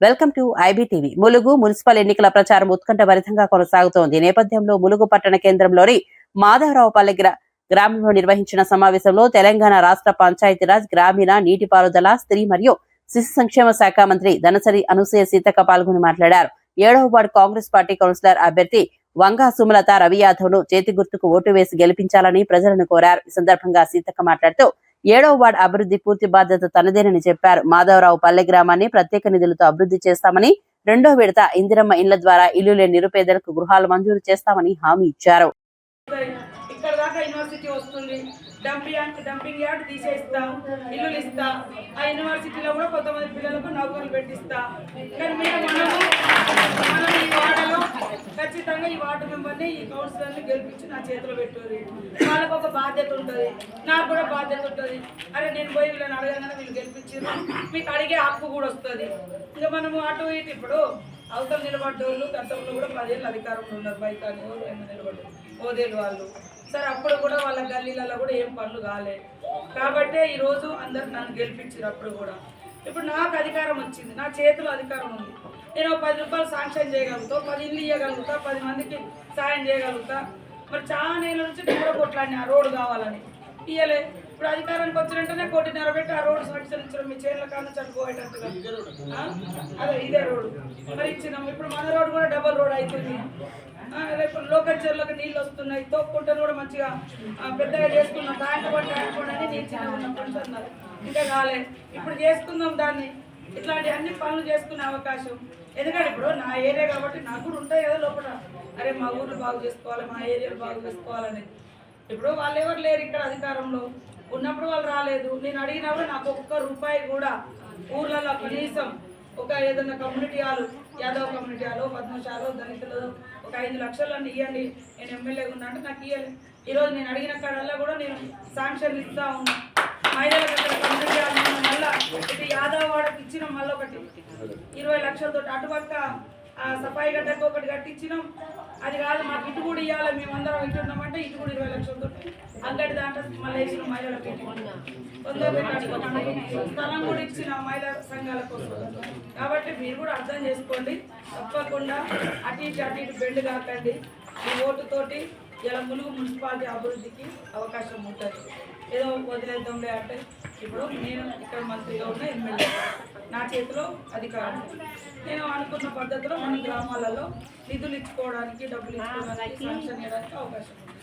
Welcome to IBTV. Mulugu municipal ఎన్నికల ప్రచారం ఉత్కంఠభరితంగా కొనసాగుతోంది. ఈ నేపథ్యంలో ములుగు పట్టణ కేంద్రంలోని మాధవరావుపల్లె గ్రామంలో నిర్వహించిన సమావేశంలో తెలంగాణ రాష్ట్ర పంచాయతీరాజ్, గ్రామీణ నీటిపారుదల, స్త్రీ మరియు శిశు సంక్షేమ శాఖ మంత్రి ధనసరి అనసూయ సీతక్క పాల్గొని మాట్లాడారు. 7వ వార్డు కాంగ్రెస్ పార్టీ కౌన్సిలర్ అభ్యర్థి వంగా సుమలత రవి యాదవ్ ను చేతి గుర్తుకు ఓటు వేసి గెలిపించాలని ప్రజలను కోరారు. ఈ సందర్భంగా సీతక్క మాట్లాడుతూ 7వ వార్డు అభివృద్ధి పూర్తి బాధ్యత తనదేనని చెప్పారు. మాధవరావు పల్లె గ్రామాన్ని ప్రత్యేక నిధులతో అభివృద్ధి చేస్తామని, 2వ విడత ఇందిరమ్మ ఇండ్ల ద్వారా ఇల్లు లేని నిరుపేదలకు గృహాలు మంజూరు చేస్తామని హామీ ఇచ్చారు. ఇక్కడ దాకా యూనివర్సిటీ వస్తుంది, డంపింగ్ యార్డ్ తీసేస్తా, ఇల్లులు ఇస్తా, ఆ యూనివర్సిటీలో కూడా కొంతమంది పిల్లలకు నౌకర్లు పెట్టిస్తా. కానీ మనం ఈ వార్డులో ఖచ్చితంగా ఈ వార్డు మెంబర్ని, ఈ కౌన్సిలర్ని గెలిపించి నా చేతిలో పెట్టుకోరు. వాళ్ళకు ఒక బాధ్యత ఉంటుంది, నాకు కూడా బాధ్యత ఉంటుంది. అరే నేను పోయి వీళ్ళని అడగగానే వీళ్ళు గెలిపించారు, మీకు అడిగే హక్కు కూడా వస్తుంది. ఇంకా మనము అటు ఇటు ఇప్పుడు అవతల నిలబడ్డోళ్ళు గతంలో కూడా 10 ఏళ్ళు అధికారంలో ఉన్నారు. బైకాని నిలబడ్డారు ఓదేలు వాళ్ళు. సరే అప్పుడు కూడా వాళ్ళ గల్లీలలో కూడా ఏం పనులు కాలేదు. కాబట్టి ఈరోజు అందరు నన్ను గెలిపించారు. అప్పుడు కూడా ఇప్పుడు నాకు అధికారం వచ్చింది, నా చేతిలో అధికారం ఉంది. నేను 10 రూపాయలు శాంక్షన్ చేయగలుగుతా, 10 ఇల్లు ఇవ్వగలుగుతా, 10 మందికి సాయం చేయగలుగుతా. మరి చాలా నెలల నుంచి కూడా కొట్లాడిని ఆ రోడ్డు కావాలని, ఇయ్యలే. ఇప్పుడు అధికారానికి వచ్చినట్టునే 1.5 పెట్టి ఆ రోడ్డు శాంక్షన్ ఇచ్చారు. మీ చేతుల కాదు చనిపోయేటట్టుగా అదే ఇదే రోడ్డు మరి ఇచ్చినాం. ఇప్పుడు మన రోడ్డు కూడా డబల్ రోడ్ అవుతుంది. రేపు లోకల్ చెరువులకు నీళ్ళు వస్తున్నాయి, తోక్కుంటలు కూడా మంచిగా పెద్దగా చేసుకున్నాం. ట్యాంక్ అని నేను చిన్న ఉన్నప్పుడు అన్నారు, ఇంకా కాలే. ఇప్పుడు చేసుకుందాం దాన్ని. ఇట్లాంటి అన్ని పనులు చేసుకునే అవకాశం. ఎందుకంటే ఇప్పుడు నా ఏరియా కాబట్టి నాకు కూడా ఉంటాయి కదా లోపల, అరే మా ఊర్లు బాగు చేసుకోవాలి, మా ఏరియాలు బాగు చేసుకోవాలనేది. ఇప్పుడు వాళ్ళు ఎవరు లేరు ఇక్కడ అధికారంలో ఉన్నప్పుడు, వాళ్ళు రాలేదు. నేను అడిగినప్పుడు నాకు ఒక్క రూపాయి కూడా ఊర్లలో కనీసం ఒక ఏదైనా community hall, Yadav community hall, పద్మశాలు, దళితులు ఒక 5 లక్షలన్నీ ఇవ్వండి, నేను ఎమ్మెల్యేగా ఉన్నా అంటే నాకు ఇవ్వాలి. ఈరోజు నేను అడిగిన కాడల్లా కూడా నేను శాంక్షన్లు ఇస్తా ఉన్నా. మహిళలకు అక్కడ కమ్యూనిటీ హాల్ మళ్ళీ ఇది యాదవ్ వాడకి ఇచ్చినాం, మళ్ళీ ఒకటి 20 లక్షలతో. అటుపక్క సఫాయి గడ్డకు ఒకటి కట్టించినాం. అది కాదు మాకు ఇటు కూడా ఇవ్వాలి, మేమందరం ఇటు ఉన్నామంటే ఇటు కూడా 20 లక్షలతో అంగడి దాంట్లో మళ్ళీ వేసిన మహిళలకు స్థలం కూడా ఇచ్చిన మహిళా సంఘాల కోసం. కాబట్టి మీరు కూడా అర్థం చేసుకోండి, తప్పకుండా అటు ఇటు బెండ్ కాకండి. ఈ ఓటుతోటి ఇలా ములుగు మున్సిపాలిటీ అభివృద్ధికి అవకాశం ఉంటుంది. ఏదో వదిలేద్దాంలే అంటే ఇప్పుడు నేను ఇక్కడ మంత్రిగా ఉన్న ఎమ్మెల్యే, నా చేతిలో అధికారం. నేను అనుకున్న పద్ధతిలో మన గ్రామాలలో నిధులు ఇచ్చుకోవడానికి, డబ్బులు ఇచ్చుకోవడానికి, శాంక్షన్ చేయడానికి అవకాశం ఉంది.